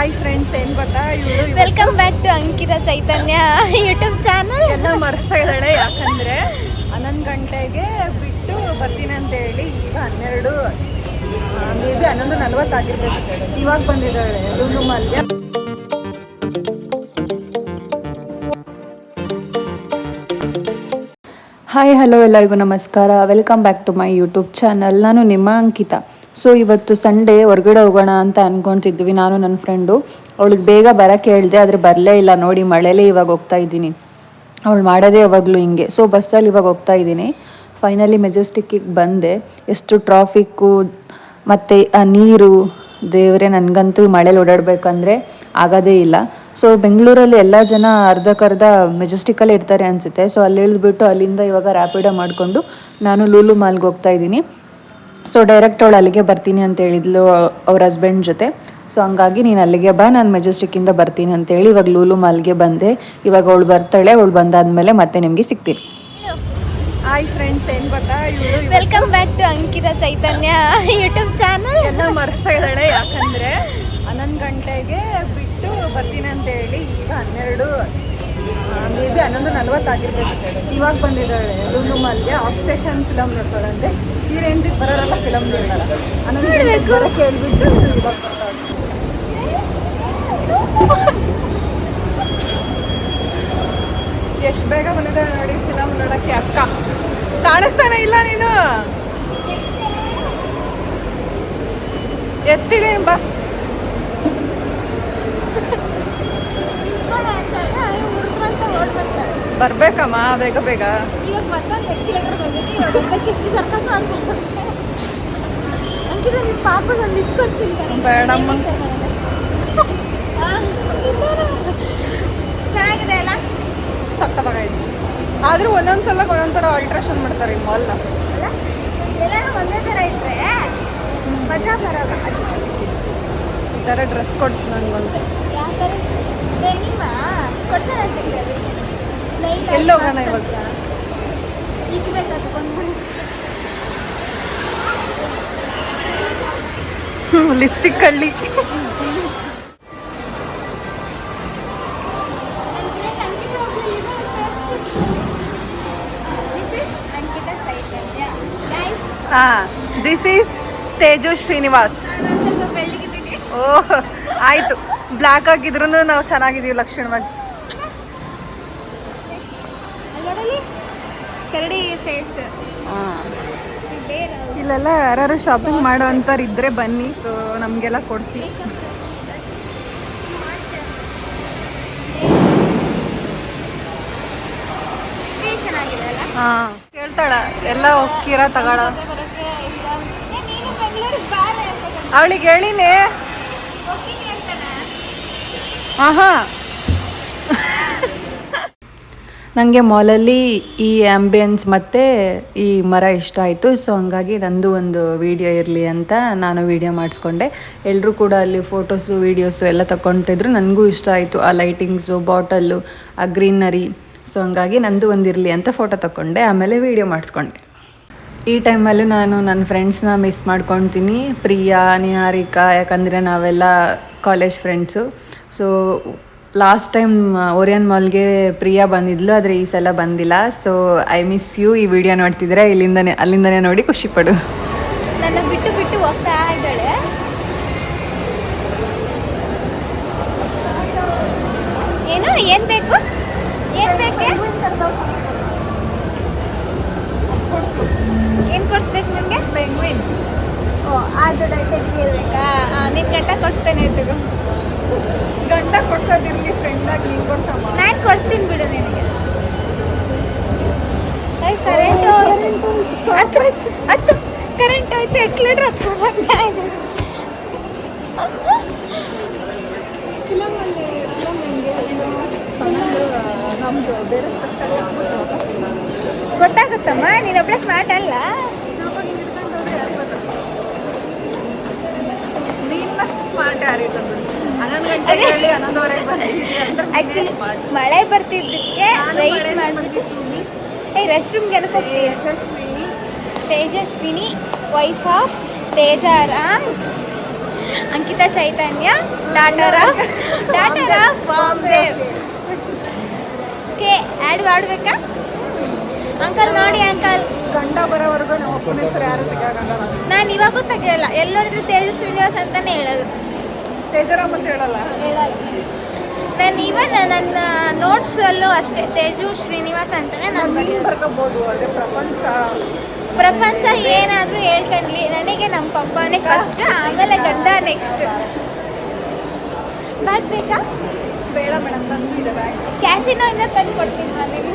Hi friends, ಏನು ಗೊತ್ತಾ, ಇವಳು welcome back to Ankita Chaitanya YouTube channel. ಎಲ್ಲ ಮರೆಸ್ತಾ ಇದ್ದಾಳೆ. ಯಾಕಂದರೆ 11 ಗಂಟೆಗೆ ಬಿಟ್ಟು ಬರ್ತೀನಿ ಅಂತ ಹೇಳಿ ಈಗ 12 ಮೇ ಬಿ 11:40 ಆಗಿರ್ಬೇಕು. ಇವಾಗ ಬಂದಿದ್ದಾಳೆ ಲೂಲು ಮಾಲ್ಗೆ. ಹಾಯ್ ಹಲೋ ಎಲ್ಲರಿಗೂ ನಮಸ್ಕಾರ. Welcome back to my YouTube channel. ನಾನು ನಿಮ್ಮ ಅಂಕಿತಾ. ಸೊ ಇವತ್ತು ಸಂಡೇ ಹೊರಗಡೆ ಹೋಗೋಣ ಅಂತ ಅಂದ್ಕೊತಿದ್ವಿ ನಾನು ನನ್ನ ಫ್ರೆಂಡು. ಅವಳಿಗೆ ಬೇಗ ಬರೋಕ್ಕೆ ಹೇಳಿದೆ, ಆದರೆ ಬರಲೇ ಇಲ್ಲ. ನೋಡಿ ಮಳೆಲೇ ಇವಾಗ ಹೋಗ್ತಾ ಇದ್ದೀನಿ. ಅವಳು ಮಾಡೋದೇ ಯಾವಾಗಲೂ ಹಿಂಗೆ. ಸೊ ಬಸ್ಸಲ್ಲಿ ಇವಾಗ ಹೋಗ್ತಾ ಇದ್ದೀನಿ. ಫೈನಲಿ ಮೆಜೆಸ್ಟಿಕ್ಕಿಗೆ ಬಂದೆ. ಎಷ್ಟು ಟ್ರಾಫಿಕ್ಕು ಮತ್ತು ಆ ನೀರು, ದೇವರೇ, ನನಗಂತೂ ಮಳೇಲಿ ಓಡಾಡಬೇಕಂದ್ರೆ ಆಗೋದೇ ಇಲ್ಲ. ಸೊ ಬೆಂಗಳೂರಲ್ಲಿ ಎಲ್ಲ ಜನ ಅರ್ಧಕ್ಕರ್ಧ ಮೆಜೆಸ್ಟಿಕ್ಕಲ್ಲೇ ಇರ್ತಾರೆ ಅನಿಸುತ್ತೆ. ಸೊ ಅಲ್ಲಿ ಇಳಿದ್ಬಿಟ್ಟು ಅಲ್ಲಿಂದ ಇವಾಗ ರ್ಯಾಪಿಡೋ ಮಾಡಿಕೊಂಡು ನಾನು ಲೂಲು ಮಾಲ್ಗೆ ಹೋಗ್ತಾ ಇದ್ದೀನಿ. ಸೊ ಡೈರೆಕ್ಟ್ ಅವಳು ಅಲ್ಲಿಗೆ ಬರ್ತೀನಿ ಅಂತ ಹೇಳಿದ್ಲು ಅವ್ರ ಹಸ್ಬೆಂಡ್ ಜೊತೆ. ಸೊ ಹಂಗಾಗಿ ನೀನು ಅಲ್ಲಿಗೆ ಬಾ, ನಾನು ಮೆಜೆಸ್ಟಿಕ್ಕಿಂದ ಬರ್ತೀನಿ ಅಂತೇಳಿ ಇವಾಗ ಲೂಲು ಮಾಲ್ಗೆ ಬಂದೆ. ಇವಾಗ ಅವಳು ಬರ್ತಾಳೆ. ಅವಳು ಬಂದಾದ್ಮೇಲೆ ಮತ್ತೆ ನಿಮಗೆ ಸಿಗ್ತೀನಿ. ಹಾಯ್ ಫ್ರೆಂಡ್ಸ್, ಏನು ಗೊತ್ತಾ, ಇವಳು welcome back to Ankita Chaitanya YouTube channel. ಎಲ್ಲ ಮರೆಸ್ತಾ ಇದ್ದಾಳೆ. ಯಾಕಂದರೆ 11 ಗಂಟೆಗೆ ಬಿಟ್ಟು ಬರ್ತೀನಿ ಅಂತ ಹೇಳಿ ಈಗ 12 ಮೇ ಬಿ 11:40 ಆಗಿರ್ಬೇಕು. ಇವಾಗ ಬಂದಿದ್ದಾಳೆ ಲೂಲು ಮಾಲ್ಗೆ. ಆಬ್ಸೆಷನ್ ಫಿಲಮ್ ನೋಡ್ತಾಳಂತೆ. ಈ ರೇಂಜಿಗೆ ಬರೋರೆಲ್ಲ ಫಿಲಮ್ ನೋಡ್ತಾಳೆ. 11 ಗಂಟೆಗೆ ಬರೋಕ್ಕೆ ಹೇಳ್ಬಿಟ್ಟು ಇವಾಗ ಬರ್ತಾಳೆ. ಎಷ್ಟು ಬೇಗ ಬಂದಿದ್ದಾಳೆ ನೋಡಿ ಫಿಲಮ್ ನೋಡೋಕ್ಕೆ. ಅಕ್ಕ ಕಾಣಿಸ್ತಾನೆ ಇಲ್ಲ, ನೀನು ಎತ್ತಿದ್ದೀನಿ ಬಾ. ಬರ್ಬೇಕಮ್ಮ ಬೇಗ ಬೇಗ. ಇವಾಗ ಮತ್ತೊಂದು ಎಕ್ಸಿಲೇಟರ್ ಬಂದಿದೆ. ಇವಾಗ ಎಷ್ಟು ಸರ್ಕಸ್ ಮಾಡ್ಕೊಂಡು ಅಂಕಿತ ನಿಮ್ಮ ಪಾಪಗೆ ಒಂದು ಇಟ್ಕೊಡ್ತೀನಿ. ಬೇಡಮ್ಮ, ಚೆನ್ನಾಗಿದೆ ಅಲ್ಲ, ಸಕ್ಕತ್ತಾಗೈತೆ. ಆದರೂ ಒಂದೊಂದ್ಸಲ ಒಂದೊಂಥರ ಆಲ್ಟ್ರೇಷನ್ ಮಾಡ್ತಾರೆ ಈ ಮಾಲ್ನ. ಎಲ್ಲರೂ ಒಂದೇ ಥರ ಇದ್ರೆ ಮಜಾ ಬರೋಲ್ಲ. ಈ ಥರ ಡ್ರೆಸ್ ಕೊಡ್ಸು ನನಗೊಂದು. ಯಾವ ಥರ ನಿಮ್ಮ ಕೊಡ್ಸೋಣ ಅದಕ್ಕೆ ಎಲ್ಲಿ ಹೋಗೋಣ ಇವಾಗ? ಈಗ ಬೇಕಾದ್ಕೊಂಡು ಲಿಪ್ಸ್ಟಿಕ್ ಕಳ್ಳಿ. This is Teju Srinivas. Oh ಆಯಿತು, ಬ್ಲ್ಯಾಕ್ ಆಗಿದ್ರು ನಾವು ಚೆನ್ನಾಗಿದ್ದೀವಿ ಲಕ್ಷಣವಾಗಿ. ಕರಡಿ ಫೇಸ್. ಇಲ್ಲೆಲ್ಲ ಯಾರು ಶಾಪಿಂಗ್ ಮಾಡೋ ಅಂಥವ್ರು ಇದ್ದರೆ ಬನ್ನಿ. ಸೊ ನಮಗೆಲ್ಲ ಕೊಡಿಸಿ. ಚೆನ್ನಾಗಿದೆ ಅಲ್ಲ? ಹಾಂ ಕೇಳ್ತಾಳ ಎಲ್ಲ ಒಕ್ಕಿರ ತಗೊಳ. ಅವಳಿಗೆ ಹೇಳಿನೇ. ಹಾಂ ನನಗೆ ಮಾಲಲ್ಲಿ ಈ ಆ್ಯಂಬಿಯನ್ಸ್ ಮತ್ತು ಈ ಮರ ಇಷ್ಟ ಆಯಿತು. ಸೊ ಹಂಗಾಗಿ ನಂದು ಒಂದು ವೀಡಿಯೋ ಇರಲಿ ಅಂತ ನಾನು ವೀಡಿಯೋ ಮಾಡಿಸ್ಕೊಂಡೆ. ಎಲ್ಲರೂ ಕೂಡ ಅಲ್ಲಿ ಫೋಟೋಸು ವೀಡಿಯೋಸು ಎಲ್ಲ ತಗೊತಿದ್ರು. ನನಗೂ ಇಷ್ಟ ಆಯಿತು ಆ ಲೈಟಿಂಗ್ಸು, ಬಾಟಲ್ಲು, ಆ ಗ್ರೀನರಿ. ಸೊ ಹಂಗಾಗಿ ನಂದು ಒಂದಿರಲಿ ಅಂತ ಫೋಟೋ ತಗೊಂಡೆ, ಆಮೇಲೆ ವೀಡಿಯೋ ಮಾಡಿಸ್ಕೊಂಡೆ. ಈ ಟೈಮಲ್ಲೂ ನಾನು ನನ್ನ ಫ್ರೆಂಡ್ಸ್ನ ಮಿಸ್ ಮಾಡ್ಕೊತೀನಿ, ಪ್ರಿಯಾ, ನಿಹಾರಿಕಾ. ಯಾಕಂದರೆ ನಾವೆಲ್ಲ college friends. So last time Orion ಮಾಲ್ಗೆ ಪ್ರಿಯಾ ಬಂದಿದ್ಲು, ಆದರೆ ಈ ಸಲ ಬಂದಿಲ್ಲ. So I miss you. ಈ ವಿಡಿಯೋ ನೋಡ್ತಿದ್ರೆ ಅಲ್ಲಿಂದನೇ ನೋಡಿ ಖುಷಿಪಡು. ನನ್ನ ಬಿಟ್ಟು ಬಿಟ್ಟು ಹೋಗ್ತಾ ಇದ್ದಾಳೆ. ಏನು ಏನು ಬೇಕು? ಏನು ಬೇಕು? ಏನು ಕೊಡಿಸ್ಬೇಕು ನನಗೆ? ಪೆಂಗ್ವಿನ್. ಓ ಅದು ಟೆಡಿಗೆ ಇರಬೇಕಾ? ನಿನ್ನ ಗಂಟ ಕೊಡಿಸ್ತೇನೆ ಇರ್ತದೆ. ಗಂಡ ಕೊಡ್ಸೋದಿರಲಿ, ಫ್ರೆಂಡಾಗಿ ನೀನು ಕೊಡ್ಸಮ್ಮ. ನಾನು ಕೊಡಿಸ್ತೀನಿ ಬಿಡು ನಿನಗೆ. ಕರೆಂಟು ಹತ್ತು ಕರೆಂಟ್ ಹೋಯ್ತು, ಎಕ್ಸ್ಲೇಟರ್ ಹತ್ಕೊಂಡ್ಬರ್ತಾ ಇದೆ. ಫಿಲಮಲ್ಲಿ ನಮ್ಮದು ಬೇರೆ ಸ್ಪೆಕ್ಟಲ್ಲಿ ಗೊತ್ತಾಗುತ್ತಮ್ಮ, ನೀನೊಬ್ಬಳೆ ಸ್ಮಾರ್ಟ್ ಅಲ್ಲ. ನೀನಷ್ಟು ಸ್ಮಾರ್ಟ್ ಯಾರಿಲ್ಲ ಬಿಡು. 11 ಗಂಟೆಗೆ ಹೇಳಿ 11:15 ಆ್ಯಕ್ಚುಲಿ ಮಳೆ ಬರ್ತಿದ್ದಕ್ಕೆ ವೆಯ್ಟ್ ಮಾಡಿಬಿಟ್ಟು ರೆಸ್ಟ್ ರೂಮ್ಗೆ ಏನಕ್ಕೆ ಹೋಗ್ತೀವಿ? Tejaswini wife of Tejaram. ಅಂಕಿತಾ ಚೈತನ್ಯ ಟಾಟರ ಬಾಂಬೆ ಕೆ ಆ್ಯಡ್ ಮಾಡ್ಬೇಕಾ ಅಂಕಲ್ ನೋಡಿ ಅಂಕಲ್ ಗಂಡ ಬರೋವರೆಗೂ ನಮ್ಮ ಅಪ್ಪನ ಹೆಸರು ಯಾರು ತೆಗಿಯೋಗಲ್ಲ. ನಾನು ಇವಾಗೂ ತೆಗಿಯಲ್ಲ ಎಲ್ಲಿ ನೋಡಿದ್ರೆ ತೇಜು ಶ್ರೀನಿವಾಸ್ ಅಂತಾನೆ ಹೇಳೋದು. ತೇಜರಾಮ್ ಅಂತ ಹೇಳಲ್ಲ. ನಾನು ಇವನ್ ನನ್ನ ನೋಟ್ಸಲ್ಲೂ ಅಷ್ಟೇ ತೇಜು ಶ್ರೀನಿವಾಸ್ ಅಂತಾನೆ ನಾನು ನೀನು ಬರ್ಕೋಬೋದು. ಅದೇ ಪ್ರಪಂಚ ಏನಾದರೂ ಹೇಳ್ಕೊಂಡ್ಲಿ ನನಗೆ ನಮ್ಮ ಪಪ್ಪನೇ ಫಸ್ಟ್, ಆಮೇಲೆ ಗಂಡ ನೆಕ್ಸ್ಟ್. ಬ್ಯಾಗ್ ಬೇಕಾ? ಬೇಡ ಮೇಡಮ್, ನಂದು ಇದೆ ಬ್ಯಾಗ್. ಕ್ಯಾಸಿನೋ ಇಂದ ತಂದು ಕೊಡ್ತೀನಿ ನನಗೆ.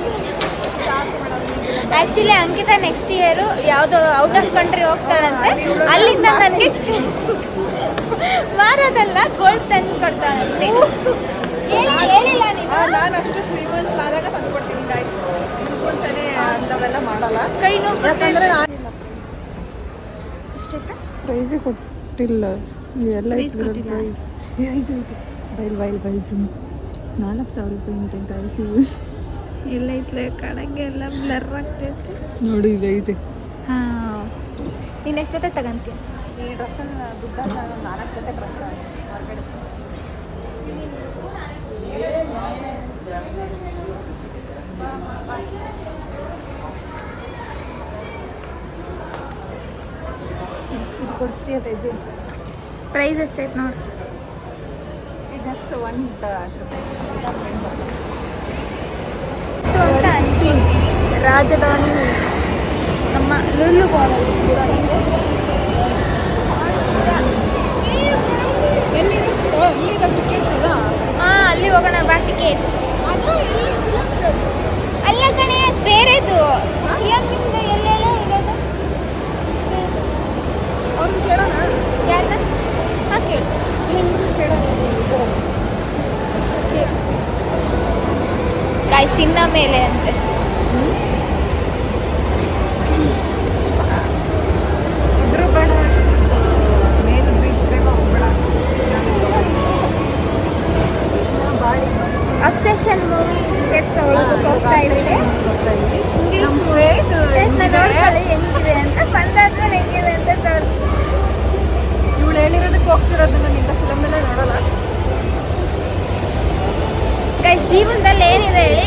ಆ್ಯಕ್ಚುಲಿ ಅಂಕಿತಾ ನೆಕ್ಸ್ಟ್ ಇಯರು ಯಾವುದೋ ಔಟ್ ಆಫ್ ಕಂಟ್ರಿ ಹೋಗ್ತಾಳಂತೆ, ಅಲ್ಲಿಂದ ನನಗೆ ಮಾರೋದಲ್ಲ ಗೋಲ್ಡ್ ತಂದು ಕೊಡ್ತಾಳಂತೆ. ಹೇಳಿಲ್ಲ ನೀವು? ನಾನು ಅಷ್ಟು ಶ್ರೀಮಂತಲಾದಾಗ ತಂದು ಕೊಡ್ತೀನಿ ಗಾಯ್ಸ್, ಮುಂಚೆನೇ ಅಂಥವೆಲ್ಲ ಮಾಡಲ್ಲ. ಕೈ ನೋವು ಯಾಕಂದರೆ ನಾನು ಎಷ್ಟಾಯ್ತಾ? ಪ್ರೈಸೇ ಕೊಟ್ಟಿಲ್ಲ. ಎಲ್ಲ Prize ಕೊಟ್ಟಿಲ್ಲ? ಪ್ರೈಸ್ ಇದು ಬೈಲ್ ಜುಮ್ 4,000 ರೂಪಾಯಿ ಅಂತ ಗಾಯ್ಸ್. ಇವು ಎಲ್ಲ ಐತ್ಲೆ ಕಣಗೆ ಎಲ್ಲ ಬ್ಲರ್ ಆಗ್ತೈತೆ. ನೋಡಿ ಈಗ ಇದೆ. ಹಾಂ, ನೀನು ಎಷ್ಟು ಜೊತೆ ತಗೊಂತೀಯ? ಈ ಡ್ರೆಸ್ಸನ್ನು ದುಡ್ಡ ನಾನು 4 ಜೊತೆ ಡ್ರೆಸ್ ಹೊರಗಡೆ. ಇದು ಕೊಡಿಸ್ತೀಯ ತೇಜು? ಪ್ರೈಸ್ ಎಷ್ಟೈತೆ ನೋಡಿ. ಜಸ್ಟ್ 1 ಅಂತ ಅಂತೀನಿ. ರಾಜಧಾನಿ ನಮ್ಮ ಲುಲ್ಲು ಬಾಲ್ ಎಲ್ಲಿದೆ ಟಿಕೆಟ್ಸ್ ಅದ? ಹಾಂ, ಅಲ್ಲಿ ಹೋಗೋಣ ಬಾ. ಟಿಕೆಟ್ಸ್ ಅಲ್ಲ ಕಣೆ, ಬೇರೆದು ಫಿಲಮಿಂದ ಎಲ್ಲೆಲ್ಲ ಇರೋದು. ಅವ್ರನ್ನ ಕೇಳೋಣ. ಯಾರನ್ನ? ಹಾಂ, ಕೇಳು. ಸಿನ್ನ ಮೇಲೆ ಅಂತೆ. ಇದ್ರು ಬೇಡ, ಮೇಲೆ ಬೀಳ್ಸ್ಬೇಕು ಹೋಗ್ಬೇಡ. ಅಬ್ಸೆಷನ್ ಮೂವಿ ಟಿಕೆಟ್ಸ್ ತಗೊಳ್ಳೋದಕ್ಕೆ ಹೋಗ್ತಾ ಇದ್ದೀವಿ. ಇಂಗ್ಲೀಷ್ ನಮ್ಮ ಮೂವಿ face ನೋಡ್ಕೊಳ್ಳಿ ಹೆಂಗಿದೆ ಅಂತ, ಬಂದಾದ್ಮೇಲೆ ಹೆಂಗಿದೆ ಅಂತ ತೋರಿಸ್ತೀನಿ. ಇವಳು ಹೇಳಿರೋದಕ್ಕೆ ಹೋಗ್ತಿರೋದನ್ನ ನಿಂದ ಫಿಲಮೆಲ್ಲ ನೋಡಲ್ಲ. ಗೈಸ್, ಜೀವನದಲ್ಲಿ ಏನಿದೆ ಹೇಳಿ,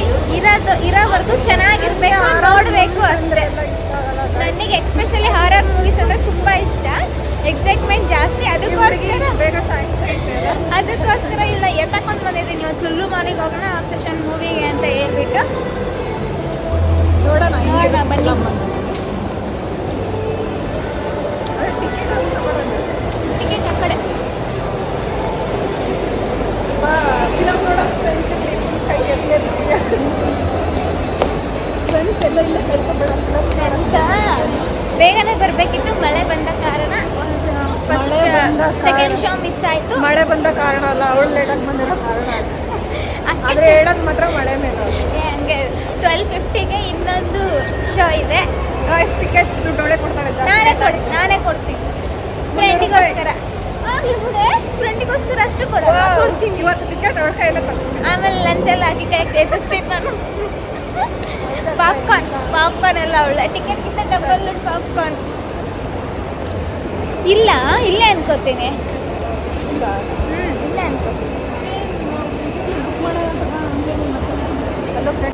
ಇರೋವರೆಗೂ ಚೆನ್ನಾಗಿರ್ಬೇಕು, ನೋಡಬೇಕು ಅಷ್ಟೇ. ನನಗೆ ಎಕ್ಸ್ಪೆಷಲಿ ಹಾರರ್ ಮೂವೀಸ್ ಅಂದರೆ ತುಂಬ ಇಷ್ಟ, ಎಕ್ಸೈಟ್ಮೆಂಟ್ ಜಾಸ್ತಿ. ಅದಕ್ಕೋಸ್ಕರ ಬೇಗ ಸಾಯಿಸ್ತಾ ಇದ್ದೇವೆ. ಅದಕ್ಕೋಸ್ಕರ ಇಲ್ಲ ಎತ್ತಕೊಂಡು ಬಂದಿದ್ದೀನಿ. ಇವತ್ತು ಲುಲ್ಲು ಮಾಲಿಗೆ ಹೋಗೋಣ ಅಬ್ಸೆಷನ್ ಮೂವಿಗೆ ಅಂತ ಹೇಳ್ಬಿಟ್ಟು ನೋಡೋಣ ಬನ್ನಿ. ಟಿಕೆಟ್ ಆ ಕಡೆ. ಫಿಲಮ್ ನೋಡೋ ಸ್ಟ್ರೆಂತ್ ಇರಲಿ, ಕೈ ಎತ್ತಿರ್ತೀಯ. ಸ್ಟ್ರೆಂತ್ ಎಲ್ಲ ಇಲ್ಲ ಕಳ್ಕೊಬೇಡ. ಅಂತ ಬೇಗನೆ ಬರಬೇಕಿತ್ತು, ಮಳೆ ಬಂದ ಕಾರಣ ಫಸ್ಟ್ ಮಳೆ ಬಂದ ಕಾರಣ. ಸೆಕೆಂಡ್ ಶೋ ಮಿಸ್ ಆಯಿತು. ಮಳೆ ಬಂದ ಕಾರಣ ಅಲ್ಲ, ಅವಳು ಲೇಟಾಗಿ ಬಂದಿರೋ ಕಾರಣ. ಆದರೆ ಹೇಳೋದು ಮಾತ್ರ ಮಳೆ ಮೇಲೆ. ಹಂಗೆ 12:50ಗೆ ಇನ್ನೊಂದು ಶೋ ಇದೆ. ಗಾಯ್ಸ್, ಟಿಕೆಟ್ ದುಡ್ಡೊಳೆ ಕೊಡ್ತಾಳೆ ನಾನೇ ಕೊಡ್ತೀನಿ ಫ್ರೆಂಡಿಗೋಸ್ಕರ. ಆಗಲಿ ಬಿಡೆ, ಫ್ರೆಂಡಿಗೋಸ್ಕರ ಅಷ್ಟು ಕೊಡ್ತೀನಿ. ಇವತ್ತು ಟಿಕೆಟ್ ಅವಳ ಕೈಯಲ್ಲೇ ತರಿಸ್ತೀನಿ. ಆಮೇಲೆ ಲಂಚೆಲ್ಲ ಹಾಕಿ ಕೈ ಎತ್ತಿಸ್ತೀನಿ ನಾನು. ಪಾಪ್ಕಾರ್ನ್ ಎಲ್ಲ ಅವಳ ಟಿಕೆಟ್ಗಿಂತ ಡಬಲ್ ಪಾಪ್ಕಾರ್ನ್. ಇಲ್ಲೇ ಅನ್ಕೋತೀನಿ. ಇಲ್ಲೇ ಅನ್ಕೋತೀನಿ.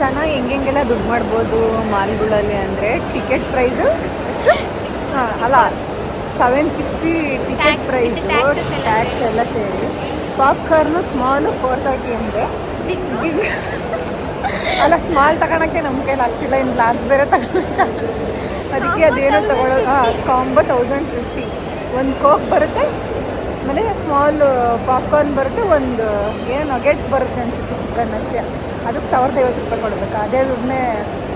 ಜನ ಹೆಂಗೆಲ್ಲ ದುಡ್ಡು ಮಾಡ್ಬೋದು ಮಾಲ್ಗಳಲ್ಲಿ ಅಂದರೆ ಟಿಕೆಟ್ ಪ್ರೈಸು ಎಷ್ಟು? ಅಲ್ಲ 760 ಟಿಕೆಟ್ ಪ್ರೈಸು, ಟ್ಯಾಕ್ಸ್ ಎಲ್ಲ ಸೇರಿ. ಪಾಪ್ಕಾರ್ನು ಸ್ಮಾಲು 430 ಅಂತೆ. ಬಿಗ್ ಅಲ್ಲ, ಸ್ಮಾಲ್ ತಗೊಳಕ್ಕೆ ನಮ್ಮ ಕೈಲಿ ಆಗ್ತಿಲ್ಲ, ಇನ್ನು ಲಾರ್ಜ್ ಬೇರೆ ತಗೊಳಕ್ಕೆ. ಅದಕ್ಕೆ ಅದೇನೋ ತಗೊಳ್ಳೋದು. ಕಾಂಬೋ 1050. ಒಂದು ಕೋಕ್ ಬರುತ್ತೆ, ಆಮೇಲೆ ಸ್ಮಾಲ್ ಪಾಪ್ಕಾರ್ನ್ ಬರುತ್ತೆ, ಒಂದು ಏನು ನಗೆಟ್ಸ್ ಬರುತ್ತೆ ಅನಿಸುತ್ತೆ, ಚಿಕನ್ ಅಷ್ಟೇ. ಅದಕ್ಕೆ 1,050 ರೂಪಾಯಿ ಕೊಡಬೇಕು. ಅದೇ ದುಡ್ಡನ್ನೇ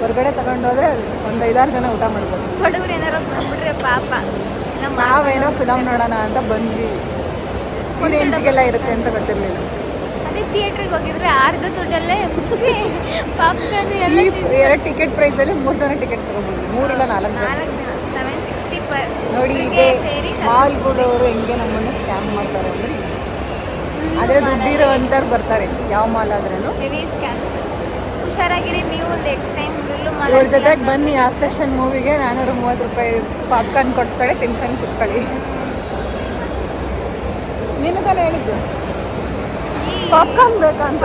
ಹೊರಗಡೆ ತಗೊಂಡೋದ್ರೆ ಒಂದು 5-6 ಜನ ಊಟ ಮಾಡ್ಬೋದು. ಬಡವ್ರು ಏನಾರು ಬಂದ್ಬಿಟ್ರೆ ಪಾಪ. ನಾವೇನೋ ಫಿಲಮ್ ನೋಡೋಣ ಅಂತ ಬಂದ್ವಿ, ಈ ರೇಂಜಿಗೆಲ್ಲ ಇರುತ್ತೆ ಅಂತ ಗೊತ್ತಿರಲಿಲ್ಲ. ಅದೇ ಥಿಯೇಟ್ರಿಗೆ ಹೋಗಿದ್ರೆ ಅರ್ಧ ದುಡ್ಡಲ್ಲೇ ಪಾಪ್ಕಾರ್ನ್ ಈ ಎಲ್ಲ 2 ಟಿಕೆಟ್ ಪ್ರೈಸಲ್ಲಿ 3 ಜನ ಟಿಕೆಟ್ ತಗೋಬೋದು, 3 ಇಲ್ಲ 4 ಜನ. 760 ಪರ್. ನೋಡಿ, ಇದೆ ಮಾಲ್ಗಳವರು ಹೆಂಗೆ ನಮ್ಮನ್ನು ಸ್ಕ್ಯಾಮ್ ಮಾಡ್ತಾರೆ ಅಂದರೆ, ಆದರೆ ದುಡ್ಡಿರೋ ಅಂಥವ್ರು ಬರ್ತಾರೆ ಯಾವ ಮಾಲ್ ಆದ್ರೂ. Heavy scam. ಹುಷಾರಾಗಿರಿ ನೀವು ನೆಕ್ಸ್ಟ್ ಟೈಮ್ ಲುಲ್ಲು ಇವ್ರ ಮಾಲ್ ಜೊತೆಗೆ ಬನ್ನಿ ಆಬ್ಸೆಷನ್ ಮೂವಿಗೆ. 430 ರೂಪಾಯಿ ಪಾಪ್ಕಾರ್ನ್ ಕೊಡಿಸ್ತಾಳೆ, ತಿನ್ಕೊಂಡು ಕುತ್ಕೊಳ್ಳಿ. ನೀನು ತಾನೇ ಹೇಳಿದ್ದು ಈ- ಪಾಪ್ಕಾರ್ನ್ ಬೇಕಂತ.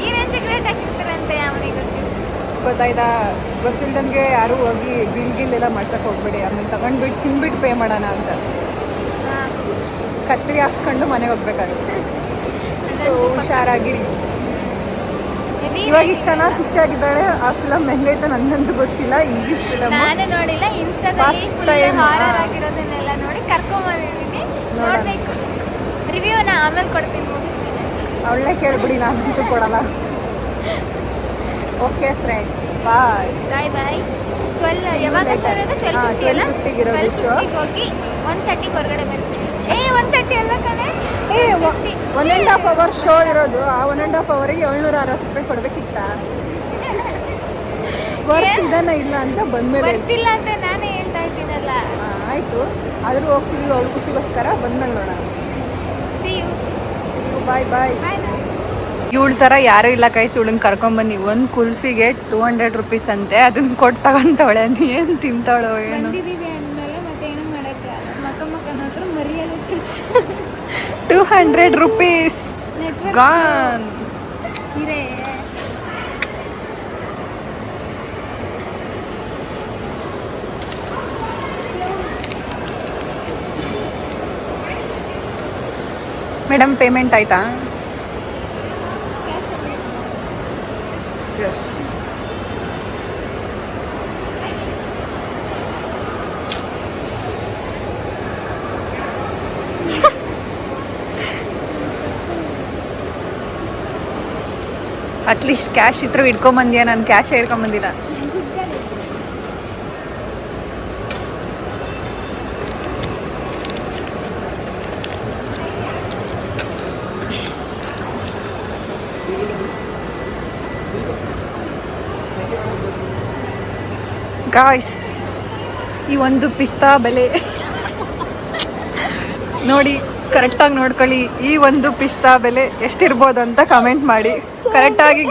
ಈ ರೇಂಜಿಗೆ ರೇಟ್ ಹಾಕಿರ್ತಾರಂತೆ ಅವನಿಗೆ ಗೊತ್ತಿಲ್ಲ. ಗೊತ್ತಾಯ್ತಾ? ಗೊತ್ತಿಲ್ದಂಗೆ ಯಾರು ಹೋಗಿ ಬಿಲ್ ಎಲ್ಲ ಮಾಡ್ಸಕ್ಕೆ ಹೋಗ್ಬೇಡಿ. ಆಮೇಲೆ ತಗೊಂಡ್ಬಿಟ್ಟು ತಿನ್ಬಿಟ್ಟು ಪೇ ಮಾಡೋಣ ಅಂತ ಕತ್ರಿ ಹಾಕ್ಸ್ಕೊಂಡು ಮನೆಗೆ ಹೋಗ್ಬೇಕಾಗುತ್ತೆ. ಸೊ ಹುಷಾರಾಗಿರಿ. ಇವಾಗ ಇಷ್ಟು ಚೆನ್ನಾಗಿ ಖುಷಿಯಾಗಿದ್ದಾಳೆ. ಆ ಫಿಲಮ್ ಹೆಂಗೈತೆ ನನಗಂತೂ ಗೊತ್ತಿಲ್ಲ. ಇಂಗ್ಲೀಷ್ ಫಿಲಮ್ ನಾನು ನೋಡಿಲ್ಲ, ಇನ್ಸ್ಟಾದಲ್ಲಿ First time. ಹಾರರ್ ಆಗಿರೋದನ್ನೆಲ್ಲ ನೋಡಿ ಕರ್ಕೊಂಬಂದಿದ್ದೀನಿ. ನೋಡಬೇಕು. ರಿವ್ಯೂನ ಆಮೇಲೆ ಕೊಡ್ತೀನಿ. ಅವಳನ್ನೇ ಕೇಳ್ಬಿಡಿ, ನಾನಂತೂ ಕೊಡಲ್ಲ. Okay friends, bye. Bye bye. See you ಯಾವಾಗ later. 12:50 ಅಲ್ಲ? 12:50 ಇರೋದು show. 12:50 ಹೋಗಿ 1:30 ಹೊರಗಡೆ ಬರ್ತೀವಿ. 1:30 ಅಲ್ಲ ಕಣೆ. 1.5 hour ಶೋ ಇರೋದು. ಆ 1.5 ಅವರಿಗೆ 760 ರೂಪಾಯಿ ಕೊಡ್ಬೇಕಿತ್ತ? ವರ್ತ್ ಇದನ್ನ ಇಲ್ಲ ಅಂತ ಬಂದ್ಮೇಲೆ ಬರ್ತಿಲ್ಲ ಅಂತ ನಾನೇ ಹೇಳ್ತಾ ಇದ್ದೀನಲ್ಲ. ಆಯ್ತು, ಆದರೂ ಹೋಗ್ತಿದೀವಿ ಅವಳು ಖುಷಿಗೋಸ್ಕರ. ಬಂದ್ಮೇಲೆ ನೋಡೋಣ. See you. Bye bye. Bye bye. ಇವಳ ಥರ ಯಾರೂ ಇಲ್ಲ ಕೈಸ್. ಇವಳನ್ನ ಕರ್ಕೊಂಬನ್ನಿ. ಒಂದು ಕುಲ್ಫಿಗೆ 200 ರೂಪೀಸ್ ಅಂತೆ. ಅದನ್ನ ಕೊಟ್ಟು ತಗೊಂತವಳೆ. ಏನು ತಿಂತಾಳೋ ಏನು. ಬಂದಿದ್ದೀವಿ ಅಂದಮೇಲೆ ಮತ್ತೆ ಏನು ಮಾಡೋಕ್ಕೆ ಮಕ್ಕ ಹತ್ರ ಮರಿಯಾದ 200 ರೂಪೀಸ್ ಗಾನ್. ಇರೇ ಮೇಡಮ್ ಪೇಮೆಂಟ್ ಆಯ್ತಾ? ಅಟ್ಲೀಸ್ಟ್ ಕ್ಯಾಶ್ ಇದ್ರು ಇಟ್ಕೊಂಬಂದ್ಯಾ? ನಾನು ಕ್ಯಾಶ್ ಹಿಡ್ಕೊಂಬಂದಿಲ್ಲ. ಗಾಯ್ಸ್, ಈ ಒಂದು ಪಿಸ್ತಾ ಬೆಲೆ ನೋಡಿ, ಕರೆಕ್ಟಾಗಿ ನೋಡ್ಕೊಳ್ಳಿ. ಈ ಒಂದು ಪಿಸ್ತಾ ಬೆಲೆ ಎಷ್ಟಿರ್ಬೋದು ಅಂತ ಕಮೆಂಟ್ ಮಾಡಿ. ಕರೆಕ್ಟಾಗಿ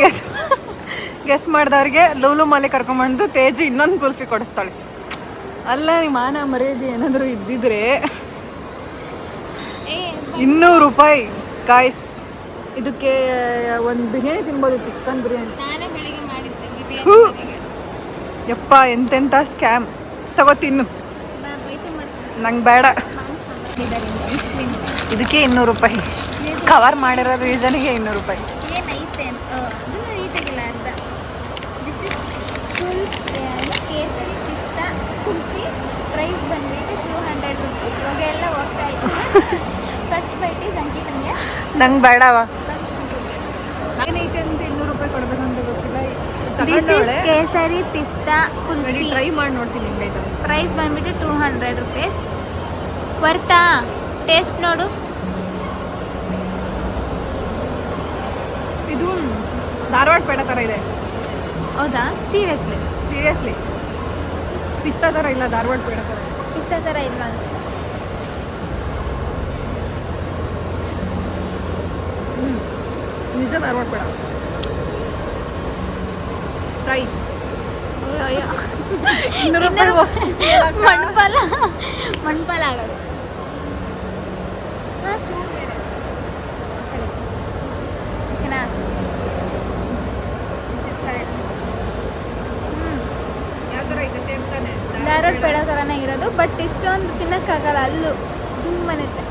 ಗೆಸ್ ಮಾಡಿದವ್ರಿಗೆ ಲೂಲು ಮಾಲೆ ಕರ್ಕೊಂಬಂದು ತೇಜು ಇನ್ನೊಂದು ಕುಲ್ಫಿ ಕೊಡಿಸ್ತಾಳೆ. ಅಲ್ಲ, ನಿಮ್ಮ ಮಾನ ಮರ್ಯಾದೆ ಏನಾದರೂ ಇದ್ದಿದ್ರೆ 200 ರೂಪಾಯಿ ಗಾಯ್ಸ್. ಇದಕ್ಕೆ ಒಂದು ಬಿರಿಯಾನಿ ತಿನ್ಬೋದಿತ್ತು, ಚಿಕನ್ ಬಿರಿಯಾನಿ. ನಾನೇ ಬೆಳಿಗ್ಗೆ ಮಾಡಿದ್ದೆ. ಥೂ, ಯಪ್ಪ ಎಂತೆಂಥ ಸ್ಕ್ಯಾಮ್. ತಗೋ ತಿನ್ನು, ನಂಗೆ ಬೇಡ. ಇದಕ್ಕೆ 200 ರೂಪಾಯಿ. ಕವರ್ ಮಾಡಿರೋ ರೀಸನಿಗೆ 200 ರೂಪಾಯಿ. ಏನೈತೆ ಅದನ್ನು ನೀಟಾಗಿಲ್ಲ ಅಂತ. ದಿಸ್ ಇಸ್ ಕೇಸರಿ ಪಿಸ್ತಾ ಕುಲ್ಫಿ. ಪ್ರೈಸ್ ಬಂದ್ಬಿಟ್ಟು 200 ರೂಪೀಸ್. ಇವಾಗ ಎಲ್ಲ ಹೋಗ್ತಾ ಇತ್ತು. ಫಸ್ಟ್ ಬೈಟ್ ಇಸ್ ಅಂಕಿತಂಗೆ. ನಂಗೆ ಬೇಡವ. ಏನೈತೆ ಅಂತ 200 ರೂಪಾಯಿ ಕೊಡಬೇಕು ಅಂತ ಗೊತ್ತಿಲ್ಲ. ದಿಸ್ ಇಸ್ ಕೇಸರಿ ಪಿಸ್ತಾ ಕುಲ್ಫಿ. ಟ್ರೈ ಮಾಡಿ ನೋಡ್ತೀನಿ ಹೆಂಗೈತೆ. ಪ್ರೈಸ್ ಬಂದ್ಬಿಟ್ಟು 200 ರೂಪೀಸ್. ವರ್ತಾ? ಟೇಸ್ಟ್ ನೋಡು. ಇದು ಧಾರವಾಡ ಪೇಡ ಥರ ಇದೆ. ಹೌದಾ? ಸೀರಿಯಸ್ಲಿ ಪಿಸ್ತಾ ಥರ ಇಲ್ಲ, ಧಾರವಾಡ ಪೇಡ ಥರ. ಪಿಸ್ತಾ ಥರ ಇಲ್ವಾ ಅಂತ. ನಿಜ ಧಾರವಾಡ ಪೇಡ. ಟ್ರೈ. 200 ರೂಪಾಯಿ ಮಣ್ಪಾಲ ಆಗೋದು. ಚೂರ್ ಮೇಲೆ ಓಕೆನಾ? ಯಾವ ಥರ ಇದೆ? ಸೇಮ್ ತಾನೆ, ಧಾರವಾಡ ಪೇಡ ಥರನೇ ಇರೋದು. ಬಟ್ ಇಷ್ಟೊಂದು ತಿನ್ನಕ್ಕಾಗಲ್ಲ, ಅಲ್ಲೂ ಜುಮ್ಮನೆತ್ತೆ.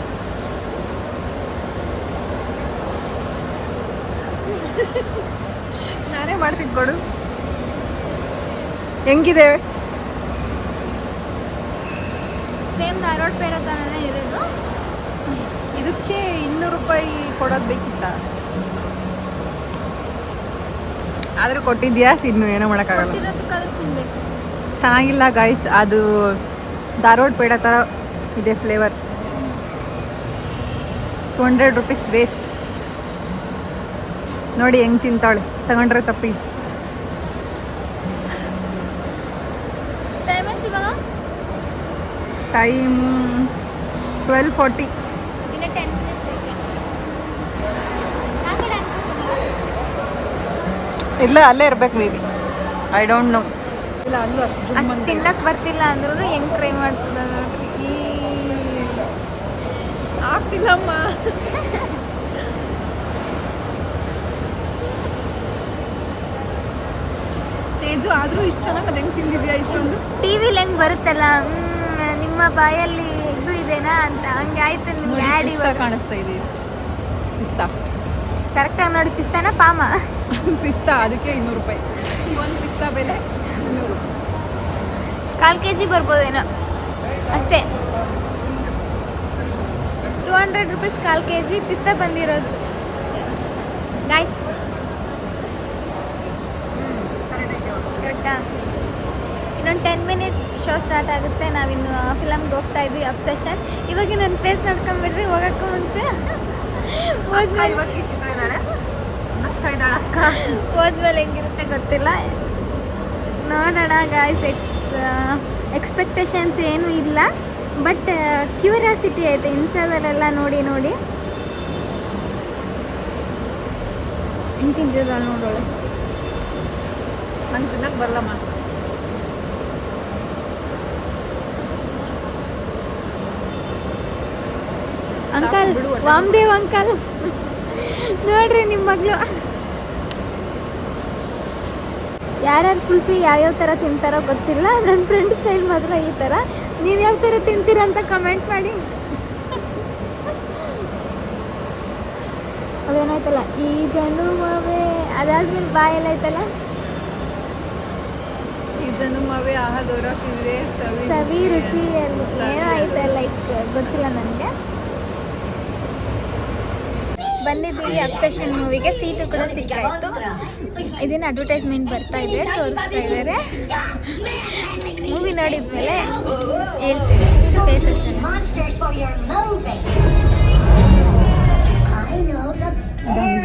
ನಾನೇ ಮಾಡ್ತೀನಿ ಕೊಡು. ಹೆಂಗಿದೆ? ಸೇಮ್ ಧಾರವಾಡ ಪೇಡ ಥರನೇ ಇರೋದು. ಇದಕ್ಕೆ 200 ರೂಪಾಯಿ ಕೊಡೋದು ಬೇಕಿತ್ತ? ಆದರೂ ಕೊಟ್ಟಿದ್ಯಾ, ತಿನ್ನು, ಏನೋ ಮಾಡೋಕ್ಕಾಗಲ್ಲ. ಕೊಟ್ಟಿರೋದಕ್ಕಾದ್ರೂ ತಿನ್ಬೇಕು. ಚೆನ್ನಾಗಿಲ್ಲ ಗಾಯ್ಸ್. ಅದು ಧಾರವಾಡ ಪೇಡ ಥರ ಇದೆ ಫ್ಲೇವರ್. 200 rupees waste. ನೋಡಿ ಹೆಂಗೆ ತಿಂತಾಳೆ. ತಗೊಂಡ್ರೆ ತಪ್ಪಿ. ಟೈಮ್ ಎಷ್ಟು ಇವಾಗ? ಟೈಮ್ 12:40. ಇನ್ನು 10 ಮಿನಿಟ್ಸ್ ಐತೆ. ಆ ಕಡೆ ಅನ್ಕೋತೀನಿ. ಇಲ್ಲ, ಅಲ್ಲೇ ಇರ್ಬೇಕು may be. I don't know. ಇಲ್ಲ, ಅಲ್ಲೂ ಅಷ್ಟು ಅಷ್ಟು ತಿನ್ನಕ್ಕೆ ಬರ್ತಿಲ್ಲ ಅಂದ್ರೂ ಹೆಂಗೆ ಟ್ರೈ ಮಾಡ್ತದ ನೋಡ್ರಿ. ಹಾಕ್ ಗೊತ್ತಿಲ್ಲಮ್ಮ. ತೇಜು ಆದ್ರೂ ಇಷ್ಟು ಚೆನ್ನಾಗಿ ಅದು ಹೆಂಗ್ ತಿಂದಿದ್ಯಾ ಇಷ್ಟೊಂದು? ಟಿವಿಲಿ ಹೆಂಗ್ ಬರುತ್ತಲ್ಲ ನಿಮ್ಮ ಬಾಯಲ್ಲಿ ಇದು ಇದೆನಾ ಅಂತ ಹಂಗೆ ಆಯ್ತು ನಿಮ್ಗೆ ಆ್ಯಡ್ ಪಿಸ್ತಾ ಕಾಣಿಸ್ತಾ ಇದೆ. ಪಿಸ್ತಾ ಕರೆಕ್ಟಾಗಿ ನೋಡಿ. ಪಿಸ್ತಾನ ಪಾಮ? ಪಿಸ್ತಾ, ಅದಕ್ಕೆ 200 ರೂಪಾಯಿ. ಈ ಒಂದು ಪಿಸ್ತಾ ಬೆಲೆ 200. 1/4 kg ಬರ್ಬೋದೇನೋ ಅಷ್ಟೇ. 200 rupees 1/4 kg ಪಿಸ್ತಾ ಬಂದಿರೋದು ಗೈಸ್. ಕರೆಕ್ಟಾ? ಇನ್ನೊಂದು 10 minutes ಶೋ ಸ್ಟಾರ್ಟ್ ಆಗುತ್ತೆ. ನಾವಿನ್ನು ಫಿಲಮ್ಗೆ ಹೋಗ್ತಾ ಇದ್ವಿ, ಅಬ್ಸೆಷನ್. ಇವಾಗ ನನ್ನ ಫೇಸ್ ನೋಡ್ಕೊಂಬಿಡ್ರಿ ಹೋಗೋಕ್ಕೂ ಮುಂಚೆ. ಹೋದ್ಮೇಲೆ ಹೆಂಗಿರುತ್ತೆ ಗೊತ್ತಿಲ್ಲ, ನೋಡೋಣ ಗಾಯ್ಸ್. ಎಕ್ಸ್ಪೆಕ್ಟೇಷನ್ಸ್ ಏನೂ ಇಲ್ಲ, ಬಟ್ ಕ್ಯೂರಿಯಾಸಿಟಿ ಐತೆ ಇನ್ಸ್ಟಾದಲ್ಲೆಲ್ಲ ನೋಡಿ ನೋಡಿ. ಹೆಂಗೆ ತಿಂತಿದ್ದ ನೋಡೋಳೆ. ನಂಗೆ ತಿನ್ನಕ್ಕೆ ಬರಲ್ಲಮ್ಮ. ಅಂಕಲ್, ವಾಮದೇವ್ ಅಂಕಲ್ ನೋಡ್ರಿ ನಿಮ್ಮ ಮಗಳು. ಯಾರ್ಯಾರು ಕುಲ್ಫಿ ಯಾವ್ಯಾವ ಥರ ತಿಂತಾರೋ ಗೊತ್ತಿಲ್ಲ. ನನ್ನ ಫ್ರೆಂಡ್ ಸ್ಟೈಲ್ ಮಾತ್ರ ಈ ಥರ. ನೀವು ಯಾವ ಥರ ತಿಂತೀರ ಅಂತ ಕಮೆಂಟ್ ಮಾಡಿ. ಅದೇನಾಯ್ತಲ್ಲ, ಈ ಜನುಮವೇ, ಅದಾದ್ಮೇಲೆ ಬಾಯೆಲ್ಲ ಐತಲ್ಲ, ಈ ಜನುಮವೇ ಆಹದೊರಕಿದ್ರೆ ಸವಿ ರುಚಿಯಲ್ಲಿ ಏನೋ ಐತಲ್ಲ, ಲೈಕ್ ಗೊತ್ತಿಲ್ಲ ನನಗೆ. ಬಂದಿದ್ದೀವಿ ಅಬ್ಸೆಷನ್ ಮೂವಿಗೆ. ಸೀಟು ಕೂಡ ಸಿಕ್ಕಾಯಿತು. ಇದೇನು ಅಡ್ವರ್ಟೈಸ್ಮೆಂಟ್ ಬರ್ತಾ ಇದೆ, ತೋರಿಸ್ತಾ ಇದ್ದಾರೆ. ಮೂವಿ ನೋಡಿದ್ಮೇಲೆ ಹೇಳ್ತೀವಿ ಫೇಸಸ್.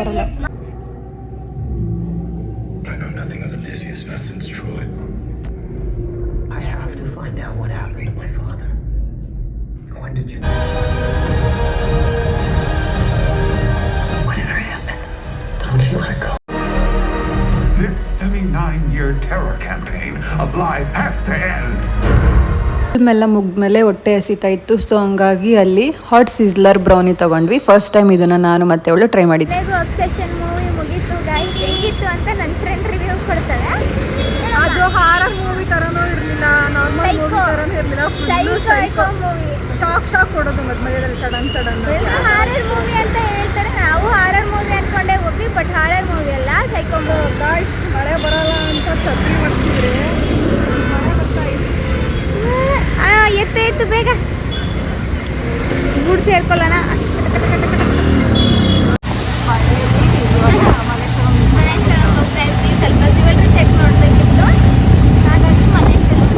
ಬರಲ್ಲ. I know nothing of Odysseus not since Troy. I have to find out what happened to my father. When did you? Whatever happens, don't you let go. This 79-year terror campaign of lies has to end. ಫಿಲ್ಮೆಲ್ಲ ಮುಗಿದ್ಮೇಲೆ ಹೊಟ್ಟೆ ಹಸಿತಾ ಇತ್ತು. So ಹಂಗಾಗಿ ಅಲ್ಲಿ hot sizzler brownie ತಗೊಂಡ್ವಿ. First time ಇದನ್ನ ನಾನು ಮತ್ತೆ ಅವಳು ಟ್ರೈ ಮಾಡಿದ್ದೆ. ಅಬ್ಸೆಷನ್ ಮೂವಿ ಮುಗೀತು ಗೈಸ್. ಹೆಂಗಿತ್ತು ಅಂತ ನನ್ನ ಫ್ರೆಂಡ್ ರಿವ್ಯೂ ಕೊಡ್ತಾಳೆ. ಅದು ಹಾರರ್ ಮೂವಿ ತರನೂ ಇರಲಿಲ್ಲ, ನಾರ್ಮಲ್ ಮೂವಿ ತರನೂ ಇರಲಿಲ್ಲ. Psycho movie. ಶಾಕ್ ಕೊಡೋದು ಮಧ್ಯದಲ್ಲಿ ಸಡನ್ ಎಲ್ಲರೂ ಹಾರರ್ ಮೂವಿ ಅಂತ ಹೇಳ್ತಾರೆ. ನಾವು ಹಾರರ್ ಮೂವಿ ಅನ್ಕೊಂಡೇ ಹೋಗಿ, ಬಟ್ ಹಾರರ್ ಮೂವಿ ಅಲ್ಲ, ಸೈಕೋ ಮೂವಿ. ಗಾಯ್ಸ್, ಮಳೆ ಬರಲ್ಲ ಅಂತ ಛತ್ರಿ ಮಾಡ್ತಿದ್ರೆ ಮಳೆ ಬರ್ತಾ ಇದೆ. ಎತ್ತು ಬೇಗ ಗೂಡ್ ಸೇರ್ಕೊಳ್ಳೋಣ. ಮಲ್ಲೇಶ್ವರಂ ಹೋಗ್ತಾ ಇದ್ವಿ. ಸ್ವಲ್ಪ ಜ್ಯುವೆಲ್ರಿ ಸೆಟ್ ನೋಡ್ಬೇಕಿತ್ತು, ಹಾಗಾಗಿ ಮಲ್ಲೇಶ್ವರಂ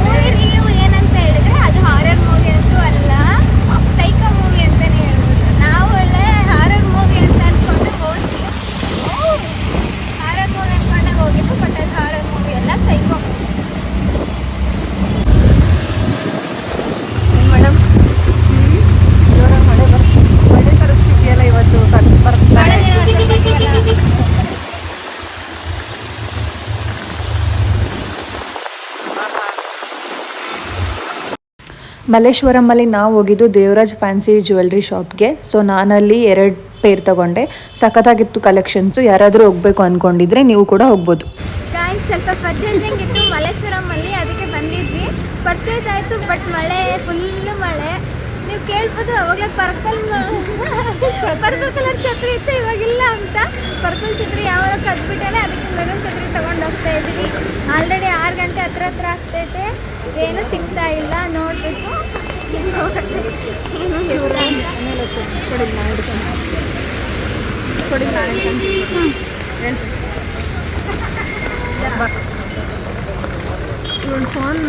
ಮೂವಿ ರಿವ್ಯೂ ಏನಂತ ಹೇಳಿದ್ರೆ ಅದು ಹಾರರ್ ಮೂವಿ ಅಂತೂ ಅಲ್ಲ, ಸೈಕೋ ಮೂವಿ ಅಂತಾನೆ ಹೇಳ್ಬೋದು. ನಾವು ಒಳ್ಳೆ ಹಾರರ್ ಮೂವಿ ಅಂತ ಅನ್ಕೊಂಡು ಹೋದ್ವಿ. ಹಾರರ್ ಮೂವಿ ಅನ್ಕೊಂಡೆ ಹೋಗಿದ್ದು, ಬಟ್ ಅದು ಹಾರರ್ ಮೂವಿ ಅಲ್ಲ, ಸೈಕೋ. ಮೇಡಮ್, ಜೋರಾಗಿ ಮಳೆ ತರಿಸ್ತಿದೆಯಲ್ಲ ಇವತ್ತು. ಮಳೆ ದಿನ ಸ್ವಲ್ಪ ಇದೆಯಲ್ಲ. ಮಲ್ಲೇಶ್ವರಮಲ್ಲಿ ನಾವು ಹೋಗಿದ್ದು ದೇವರಾಜ್ ಫ್ಯಾನ್ಸಿ ಜ್ಯುವೆಲ್ರಿ ಶಾಪ್ಗೆ. ಸೊ ನಾನಲ್ಲಿ 2 ಪೇರ್ ತಗೊಂಡೆ. ಸಖತ್ತಾಗಿತ್ತು ಕಲೆಕ್ಷನ್ಸು. ಯಾರಾದರೂ ಹೋಗಬೇಕು ಅಂದ್ಕೊಂಡಿದ್ರೆ ನೀವು ಕೂಡ ಹೋಗ್ಬೋದು. ಗಾಯ್ಸ್, ಸ್ವಲ್ಪ ಪರ್ಚೇಸಿಂಗ್ ಇತ್ತು ಮಲ್ಲೇಶ್ವರಮಲ್ಲಿ, ಅದಕ್ಕೆ ಬಂದಿದ್ವಿ. ಪರ್ಚೇಸ್ ಆಯಿತು, ಬಟ್ ಮಳೆ, ಫುಲ್ಲು ಮಳೆ. ನೀವು ಕೇಳ್ಬೋದು ಅವಾಗಲೇ ಪರ್ಪಲ್ ಕಲರ್ ಛತ್ರಿ ಇತ್ತು, ಇವಾಗಿಲ್ಲ ಅಂತ. ಪರ್ಪಲ್ ಛತ್ರಿ ಯಾವಾಗ ಕದ್ಬಿಟ್ಟೇನೆ, ಅದಕ್ಕೆ ಮೆರೂನ್ ಛತ್ರಿ ತೊಗೊಂಡು ಹೋಗ್ತಾ ಇದ್ದೀವಿ. ಆಲ್ರೆಡಿ 6 ಗಂಟೆ ಹತ್ರ ಆಗ್ತೈತೆ, ಏನೂ ಸಿಗ್ತಾ ಇಲ್ಲ. ನೋಡಬೇಕು ಇವಳು ಫೋನ್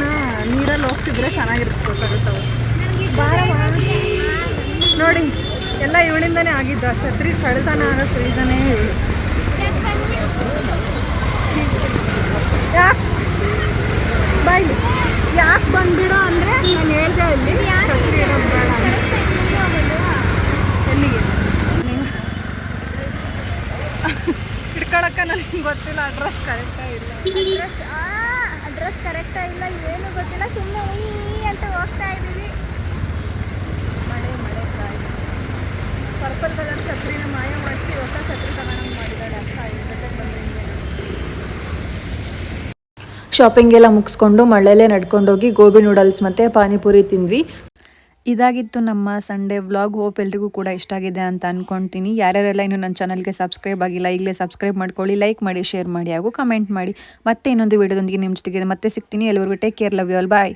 ನೀರಲ್ಲಿ ಹೋಗ್ಸಿದ್ರೆ ಚೆನ್ನಾಗಿರುತ್ತೆ. ನೋಡಿ, ಎಲ್ಲ ಇವಳಿಂದನೇ ಆಗಿದ್ದು. ಆ ಛತ್ರಿ ಕಳ್ತನ ಆಗೋಕ್ಕೆ ರೀಸನೇ ಇವಳು. ಯಾಕೆ ಬಾಯ್ಲಿ, ಯಾಕೆ ಬಂದ್ಬಿಡೋ ಅಂದರೆ ನಾನು ಹೇಳ್ದೆ ಅಲ್ಲಿ ಛತ್ರಿ ಇರೋದು ಬೇಡ ಅಂತ. ಎಲ್ಲಿಗೆ ಹಿಡ್ಕೊಳಕ್ಕೆ ನನಗೆ ಗೊತ್ತಿಲ್ಲ. ಅಡ್ರೆಸ್ ಕರೆಕ್ಟಾಗಿ ಇಲ್ಲ. ಅಡ್ರೆಸ್ ಕರೆಕ್ಟಾಗಿ ಇಲ್ಲ, ಏನೂ ಗೊತ್ತಿಲ್ಲ. ಸುಮ್ಮನೆ ಅಂತ ಹೋಗ್ತಾ ಇದ್ದೀವಿ. ಶಾಪಿಂಗ್ ಎಲ್ಲ ಮುಗಿಸ್ಕೊಂಡು ಮಳೆಯಲ್ಲೇ ನಡ್ಕೊಂಡೋಗಿ ಗೋಬಿ ನೂಡಲ್ಸ್ ಮತ್ತು ಪಾನಿಪುರಿ ತಿಂದ್ವಿ. ಇದಾಗಿತ್ತು ನಮ್ಮ ಸಂಡೇ ವ್ಲಾಗ್. ಹೋಪ್ ಎಲ್ರಿಗೂ ಕೂಡ ಇಷ್ಟ ಆಗಿದೆ ಅಂತ ಅಂದ್ಕೊಳ್ತೀನಿ. ಯಾರ್ಯಾರೆಲ್ಲ ಇನ್ನು ನನ್ನ ಚಾನಲ್ಗೆ ಸಬ್ಸ್ಕ್ರೈಬ್ ಆಗಿಲ್ಲ ಈಗಲೇ ಸಬ್ಸ್ಕ್ರೈಬ್ ಮಾಡ್ಕೊಳ್ಳಿ, ಲೈಕ್ ಮಾಡಿ, ಶೇರ್ ಮಾಡಿ ಹಾಗೂ ಕಮೆಂಟ್ ಮಾಡಿ. ಮತ್ತೆ ಇನ್ನೊಂದು ವಿಡಿಯೋದೊಂದಿಗೆ ನಿಮ್ಮ ಜೊತೆಗೆ ಮತ್ತೆ ಸಿಗ್ತೀನಿ. ಎಲ್ಲರಿಗೂ take care, love you all, bye.